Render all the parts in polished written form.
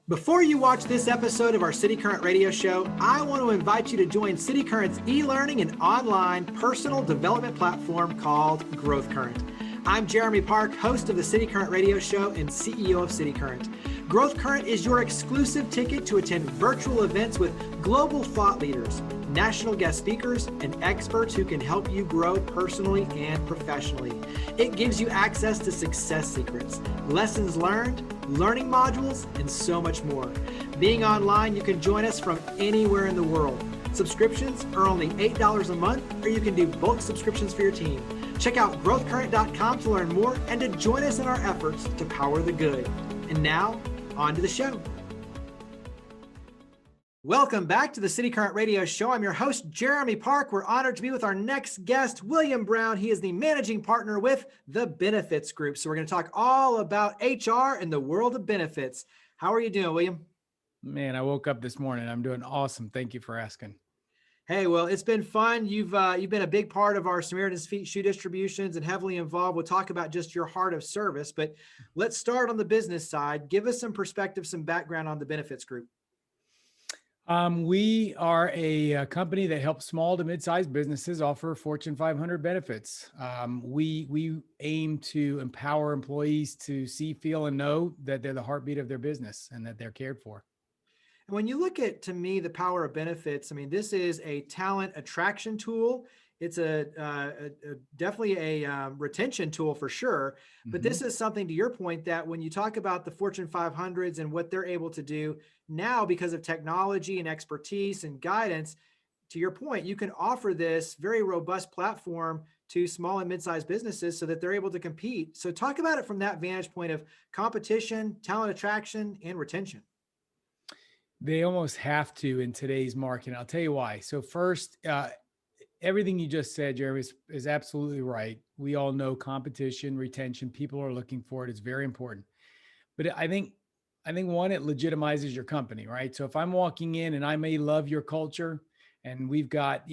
Before you watch this episode of our cityCURRENT radio show, I want to invite you to join cityCURRENT's e-learning and online personal development platform called GrowthCurrent. I'm Jeremy Park, host of the cityCURRENT radio show and CEO of cityCURRENT. GrowthCurrent is your exclusive ticket to attend virtual events with global thought leaders, national guest speakers, and experts who can help you grow personally and professionally. It gives you access to success secrets, lessons learned, learning modules, and so much more. Being online, you can join us from anywhere in the world. Subscriptions are only $8 a month, or you can do bulk subscriptions for your team. Check out growthcurrent.com to learn more and to join us in our efforts to power the good. And now, on to the show. Welcome back to the cityCURRENT radio show. I'm your host, Jeremy Park. We're honored to be with our next guest, William Brown. He is the managing partner with the Benefits Group. So we're going to talk all about HR and the world of benefits. How are you doing, William? Man, I woke up this morning. I'm doing awesome. Thank you for asking. Hey, well, it's been fun. You've been a big part of our Samaritan's Feet shoe distributions and heavily involved. We'll talk about just your heart of service, but let's start on the business side. Give us some perspective, some background on the Benefits Group. We are a company that helps small to mid-sized businesses offer Fortune 500 benefits. We aim to empower employees to see, feel, and know that they're the heartbeat of their business and that they're cared for. And when you look at, to me, the power of benefits, I mean, this is a talent attraction tool. It's definitely a retention tool for sure. But this is something, to your point, that when you talk about the Fortune 500s and what they're able to do now because of technology and expertise and guidance, to your point, you can offer this very robust platform to small and mid-sized businesses so that they're able to compete. So talk about it from that vantage point of competition, talent attraction, and retention. They almost have to in today's market. And I'll tell you why. So first, everything you just said, Jeremy, is absolutely right. We all know competition, retention, people are looking for it. It's very important. But I think one, it legitimizes your company, right? So if I'm walking in and I may love your culture and we've got,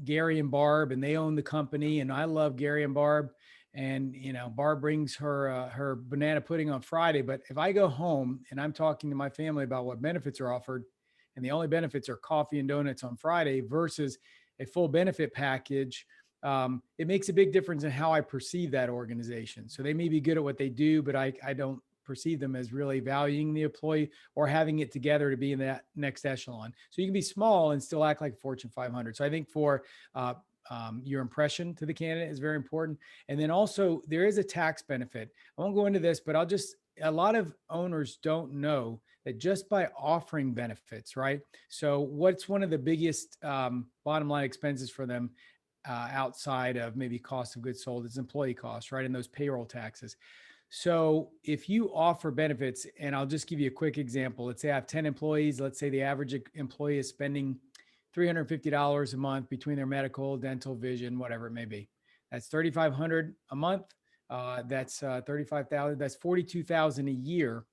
Gary and Barb and they own the company and I love Gary and Barb and, Barb brings her banana pudding on Friday. But if I go home and I'm talking to my family about what benefits are offered and the only benefits are coffee and donuts on Friday versus a full benefit package, it makes a big difference in how I perceive that organization. So they may be good at what they do, but I don't perceive them as really valuing the employee or having it together to be in that next echelon. So you can be small and still act like Fortune 500. So I think for your impression to the candidate is very important. And then also there is a tax benefit. I won't go into this, but a lot of owners don't know that just by offering benefits, right? So what's one of the biggest bottom line expenses for them outside of maybe cost of goods sold is employee costs, right? And those payroll taxes. So if you offer benefits, and I'll just give you a quick example. Let's say I have 10 employees. Let's say the average employee is spending $350 a month between their medical, dental, vision, whatever it may be. That's $3,500 a month. That's $35,000. That's $42,000 a year.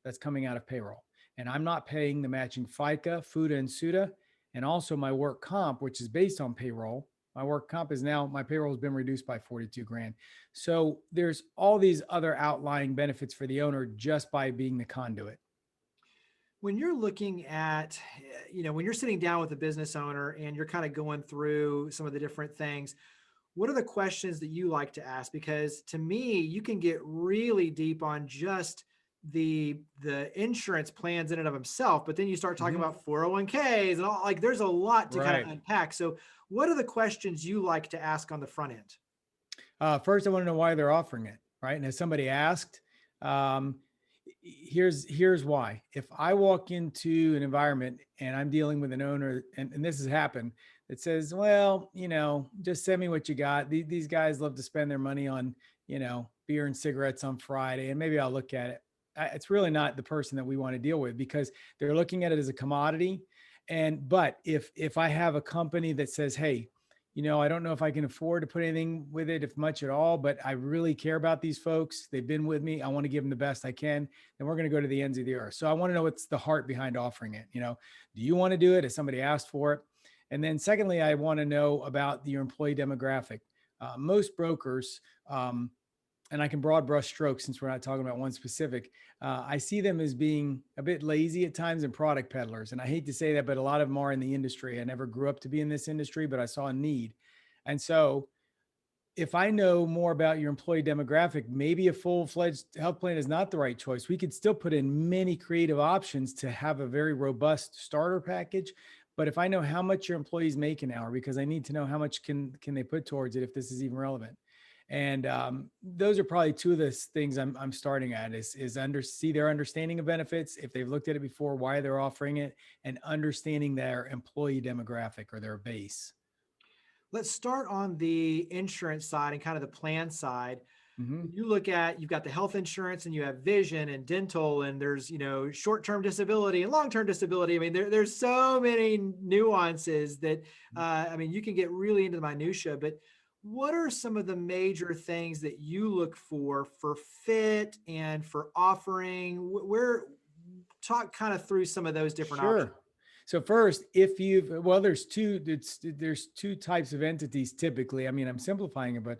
That's coming out of payroll. And I'm not paying the matching FICA, FUTA, and SUTA, and also my work comp, which is based on payroll. My work comp is now, my payroll has been reduced by 42 grand. So there's all these other outlying benefits for the owner just by being the conduit. When you're looking at, when you're sitting down with a business owner and you're kind of going through some of the different things, what are the questions that you like to ask? Because to me, you can get really deep on just the insurance plans in and of themselves, but then you start talking about 401ks and all, like there's a lot to kind of unpack. So what are the questions you like to ask on the front end? First, I want to know why they're offering it, right? And as somebody asked, here's why. If I walk into an environment and I'm dealing with an owner, and this has happened, that says, well, just send me what you got. These guys love to spend their money on, beer and cigarettes on Friday, and maybe I'll look at it. It's really not the person that we want to deal with because they're looking at it as a commodity. But if I have a company that says, hey, I don't know if I can afford to put anything with it, if much at all, but I really care about these folks. They've been with me. I want to give them the best I can. Then we're going to go to the ends of the earth. So I want to know what's the heart behind offering it. Do you want to do it? Has somebody asked for it? And then secondly, I want to know about your employee demographic. Most brokers, and I can broad brush strokes since we're not talking about one specific. I see them as being a bit lazy at times and product peddlers. And I hate to say that, but a lot of them are in the industry. I never grew up to be in this industry, but I saw a need. And so if I know more about your employee demographic, maybe a full-fledged health plan is not the right choice. We could still put in many creative options to have a very robust starter package. But if I know how much your employees make an hour, because I need to know how much can they put towards it if this is even relevant. And those are probably two of the things I'm starting at is see their understanding of benefits, if they've looked at it before, why they're offering it, and understanding their employee demographic or their base. Let's start on the insurance side and kind of the plan side. Mm-hmm. When you look at, you've got the health insurance and you have vision and dental, and there's, short-term disability and long-term disability. I mean, there's so many nuances that, you can get really into the minutia, but what are some of the major things that you look for fit and for offering? Where talk kind of through some of those different options. Sure. So first, if there's two types of entities typically. I mean, I'm simplifying it, but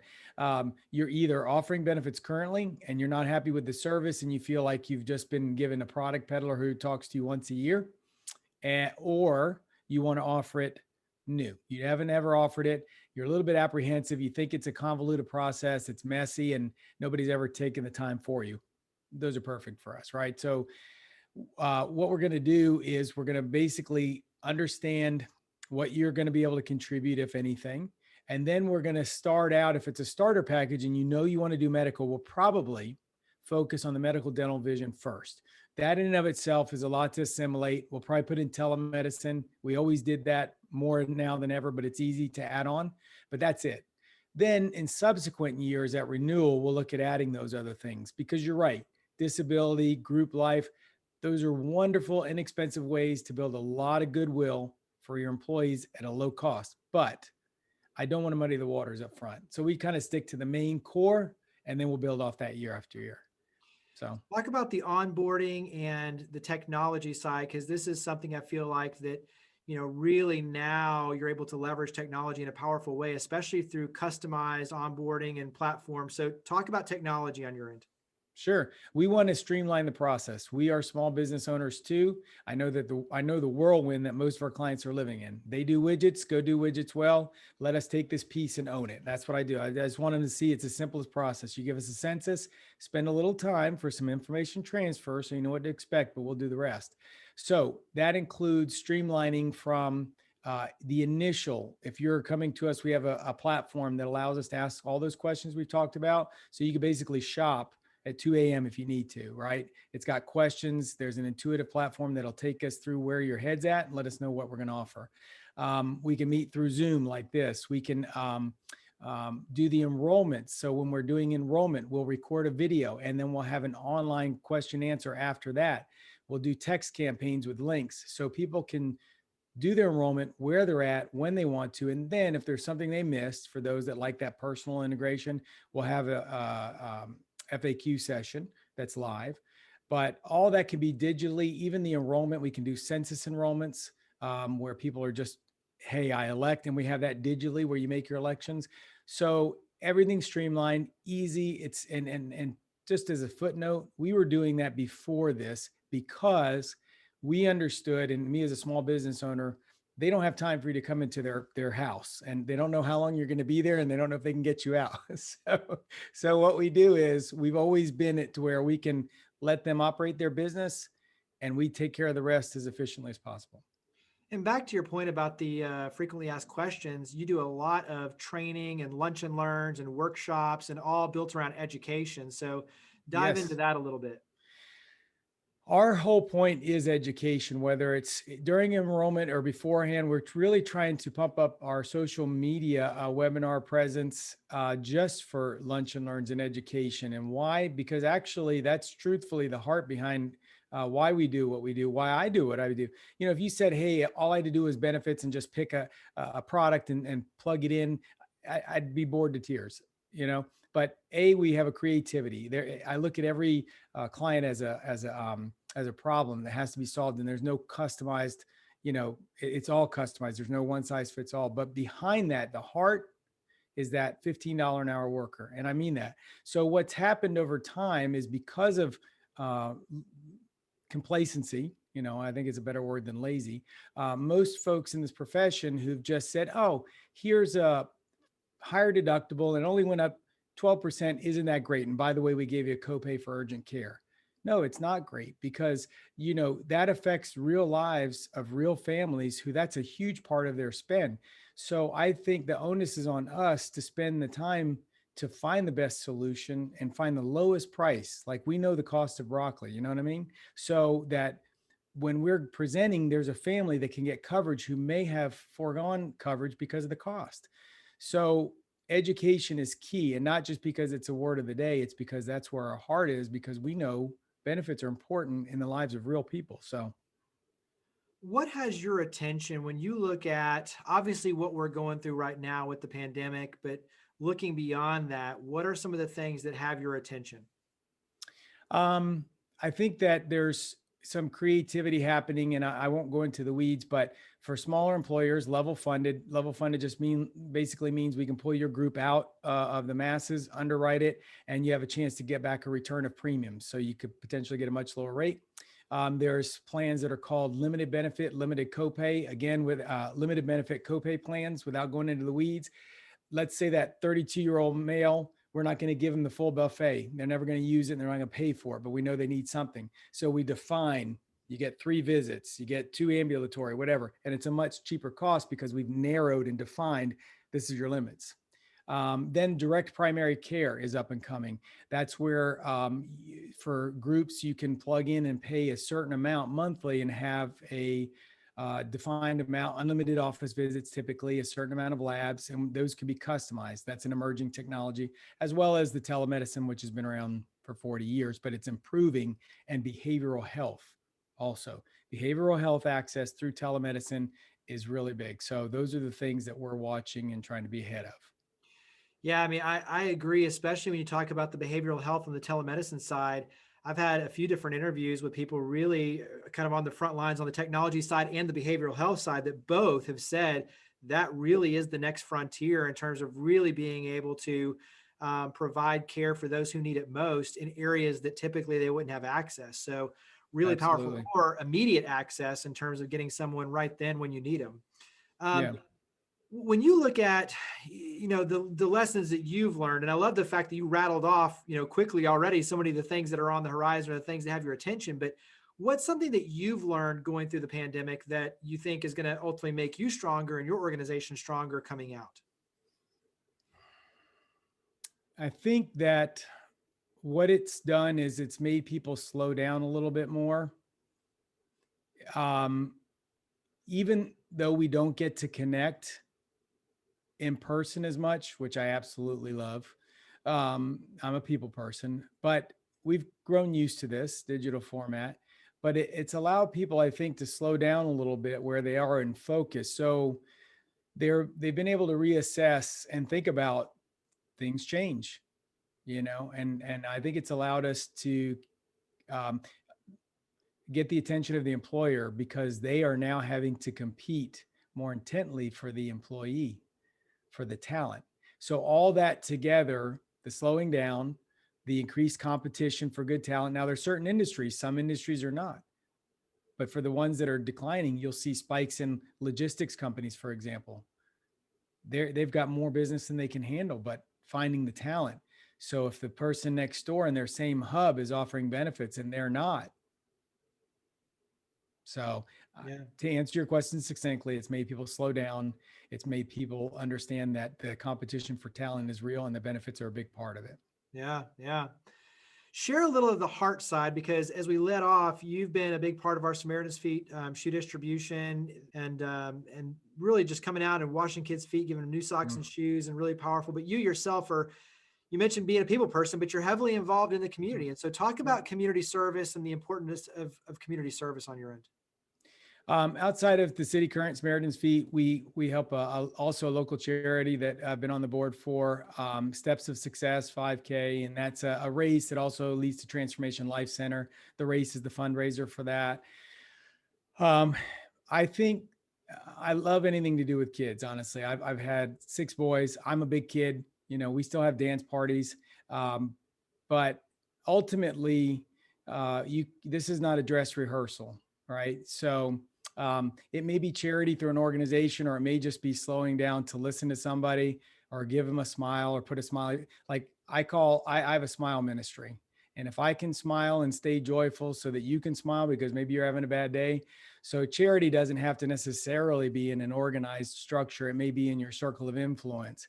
you're either offering benefits currently and you're not happy with the service and you feel like you've just been given a product peddler who talks to you once a year, or you want to offer it new. You haven't ever offered it. You're a little bit apprehensive. You think it's a convoluted process. It's messy and nobody's ever taken the time for you. Those are perfect for us, right? So what we're going to do is we're going to basically understand what you're going to be able to contribute, if anything. And then we're going to start out, if it's a starter package and you want to do medical, we'll probably focus on the medical, dental, vision first. That in and of itself is a lot to assimilate. We'll probably put in telemedicine. We always did that more now than ever, but it's easy to add on, but that's it. Then in subsequent years at renewal, we'll look at adding those other things because you're right. Disability, group life, those are wonderful, inexpensive ways to build a lot of goodwill for your employees at a low cost. But I don't want to muddy the waters up front. So we kind of stick to the main core and then we'll build off that year after year. So talk about the onboarding and the technology side, because this is something I feel like that, really now you're able to leverage technology in a powerful way, especially through customized onboarding and platforms. So talk about technology on your end. sure. We want to streamline the process. We are small business owners too. I know the whirlwind that most of our clients are living in. They do widgets, go do widgets well. Let us take this piece and own it. That's what I do. I just want them to see it's the simplest process. You give us a census, spend a little time for some information transfer so you know what to expect, but we'll do the rest. So that includes streamlining from the initial. If you're coming to us, we have a platform that allows us to ask all those questions we've talked about. So you can basically shop at 2 a.m. if you need to, right? It's got questions. There's an intuitive platform that'll take us through where your head's at and let us know what we're going to offer. We can meet through Zoom like this. We can do the enrollment. So when we're doing enrollment, we'll record a video and then we'll have an online question answer after that. We'll do text campaigns with links so people can do their enrollment where they're at, when they want to. And then if there's something they missed, for those that like that personal integration, we'll have a FAQ session that's live, but all that can be digitally. Even the enrollment, we can do census enrollments where people are just, hey, I elect, and we have that digitally where you make your elections. So everything's streamlined, easy. It's and just as a footnote, we were doing that before this because we understood, and me as a small business owner, they don't have time for you to come into their house and they don't know how long you're going to be there and they don't know if they can get you out. So what we do is we've always been it to where we can let them operate their business and we take care of the rest as efficiently as possible. And back to your point about the frequently asked questions, you do a lot of training and lunch and learns and workshops and all built around education. So dive into that a little bit. Our whole point is education, whether it's during enrollment or beforehand. We're really trying to pump up our social media webinar presence just for lunch and learns and education. And why? Because actually that's truthfully the heart behind why we do what we do, why I do what I do. If you said, hey, all I had to do is benefits and just pick a product and plug it in, I'd be bored to tears, But we have a creativity there. I look at every client as a problem that has to be solved, and there's no customized. It's all customized. There's no one size fits all. But behind that, the heart is that $15 an hour worker. And I mean that. So what's happened over time is because of uh, complacency, I think it's a better word than lazy. Most folks in this profession who've just said, oh, here's a higher deductible and only went up 12%, isn't that great? And by the way, we gave you a copay for urgent care. No, it's not great because, that affects real lives of real families who that's a huge part of their spend. So I think the onus is on us to spend the time to find the best solution and find the lowest price. Like we know the cost of broccoli, you know what I mean? So that when we're presenting, there's a family that can get coverage who may have foregone coverage because of the cost. So education is key, and not just because it's a word of the day, it's because that's where our heart is, because we know benefits are important in the lives of real people. So What has your attention when you look at obviously what we're going through right now with the pandemic, but looking beyond that, what are some of the things that have your attention? Um, I think that there's some creativity happening, and I won't go into the weeds, but for smaller employers, level funded just basically means we can pull your group out of the masses, underwrite it, and you have a chance to get back a return of premiums. So you could potentially get a much lower rate. There's plans that are called limited benefit, limited copay, again with limited benefit copay plans without going into the weeds. Let's say that 32-year-old male, we're not going to give them the full buffet. They're never going to use it and they're not going to pay for it, but we know they need something. So we define, you get 3 visits, you get 2 ambulatory, whatever. And it's a much cheaper cost because we've narrowed and defined this is your limits. Then direct primary care is up and coming. That's where for groups, you can plug in and pay a certain amount monthly and have a defined amount, unlimited office visits, typically a certain amount of labs, and those can be customized. That's an emerging technology, as well as the telemedicine, which has been around for 40 years, but it's improving, and behavioral health also. Behavioral health access through telemedicine is really big. So those are the things that we're watching and trying to be ahead of. Yeah, I mean, I agree, especially when you talk about the behavioral health and the telemedicine side. I've had a few different interviews with people really kind of on the front lines on the technology side and the behavioral health side that both have said that really is the next frontier in terms of really being able to provide care for those who need it most in areas that typically they wouldn't have access. So, really powerful, Absolutely. or immediate access in terms of getting someone right then when you need them. Um, Yeah. when you look at the lessons that you've learned, and I love the fact that you rattled off quickly already so many of the things that are on the horizon or the things that have your attention, but what's something that you've learned going through the pandemic that you think is going to ultimately make you stronger and your organization stronger coming out? I think that what it's done is it's made people slow down a little bit more. Um, Even though we don't get to connect in person as much, which I absolutely love. I'm a people person, but we've grown used to this digital format. But it's allowed people, I think, to slow down a little bit where they are in focus. So they've been able to reassess and think about things change, and I think it's allowed us to um, get the attention of the employer because they are now having to compete more intently for the employee, for the talent. So all that together, the slowing down, the increased competition for good talent. Now there's certain industries, some industries are not, but for the ones that are declining, you'll see spikes in logistics companies, for example. They've got more business than they can handle, but finding the talent. So if the person next door in their same hub is offering benefits and they're not, so Yeah. to answer your question succinctly, it's made people slow down. It's made people understand that the competition for talent is real and the benefits are a big part of it. Yeah. Yeah. Share a little of the heart side, because as we let off, you've been a big part of our Samaritan's Feet shoe distribution, and really just coming out and washing kids' feet, giving them new socks Mm. and shoes, and really powerful. But you yourself are, you mentioned being a people person, but you're heavily involved in the community. And so talk about community service and the importance of community service on your end. Outside of the cityCURRENT Samaritan's Feet, we help also a local charity that I've been on the board for, Steps of Success 5K, and that's a race that also leads to Transformation Life Center. The race is the fundraiser for that. Um, I think I love anything to do with kids. Honestly, I've had 6 boys. I'm a big kid. We still have dance parties, um, but ultimately, this is not a dress rehearsal, right? So it may be charity through an organization, or it may just be slowing down to listen to somebody, or give them a smile, or put a smile. Like I have a smile ministry. And if I can smile and stay joyful so that you can smile because maybe you're having a bad day. So charity doesn't have to necessarily be in an organized structure. It may be in your circle of influence.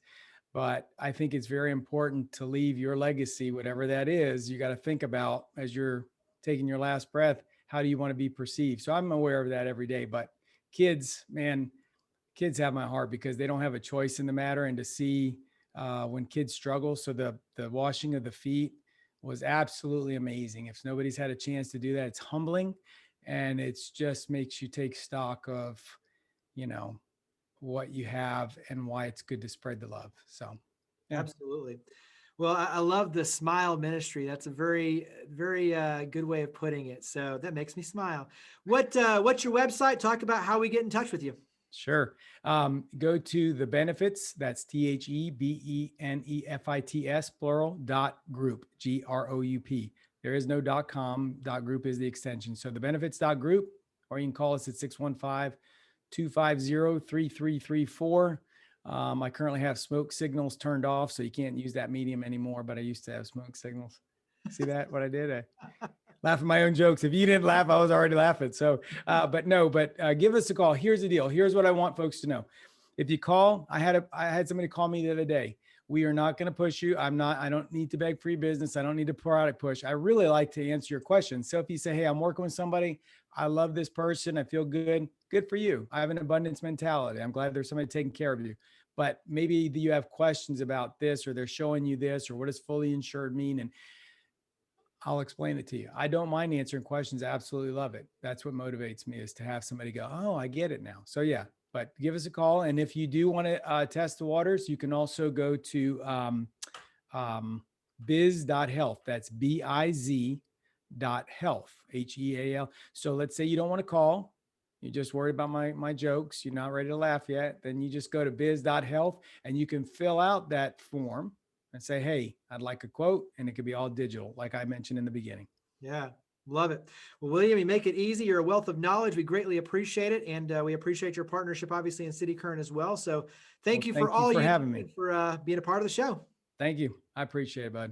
But I think it's very important to leave your legacy, whatever that is. You got to think about, as you're taking your last breath, how do you want to be perceived? So I'm aware of that every day. But kids, man, kids have my heart because they don't have a choice in the matter. And to see when kids struggle, so the washing of the feet was absolutely amazing. If nobody's had a chance to do that, it's humbling, and it's just makes you take stock of, you know, what you have and why it's good to spread the love. So, yeah. Absolutely. Well, I love the smile ministry. That's a very, very good way of putting it. So that makes me smile. What's your website? Talk about how we get in touch with you. Sure. Go to the benefits. That's THEBENEFITS plural .group, GROUP. There is no .com. .group is the extension. So the benefits.group, or you can call us at 615-250-3334. I currently have smoke signals turned off, so you can't use that medium anymore, but I used to have smoke signals. See that? What I did? I laugh at my own jokes. If you didn't laugh, I was already laughing. So, but give us a call. Here's the deal. Here's what I want folks to know. If you call, I had somebody call me the other day. We are not going to push you. I don't need to beg for your business. I don't need to product push. I really like to answer your questions. So if you say, hey, I'm working with somebody, I love this person, I feel good for you. I have an abundance mentality. I'm glad there's somebody taking care of you. But maybe you have questions about this, or they're showing you this, or what does fully insured mean? And I'll explain it to you. I don't mind answering questions. I absolutely love it. That's what motivates me, is to have somebody go, oh, I get it now. So yeah, but give us a call. And if you do want to test the waters, you can also go to biz.health. That's BIZ.health, HEAL. So let's say you don't want to call. You're just worried about my jokes. You're not ready to laugh yet. Then you just go to biz.health, and you can fill out that form and say, hey, I'd like a quote. And it could be all digital, like I mentioned in the beginning. Yeah, love it. Well, William, you make it easy. You're a wealth of knowledge. We greatly appreciate it. And we appreciate your partnership, obviously, in cityCURRENT as well. So thank you for all you having do, me. for being a part of the show. Thank you. I appreciate it, bud.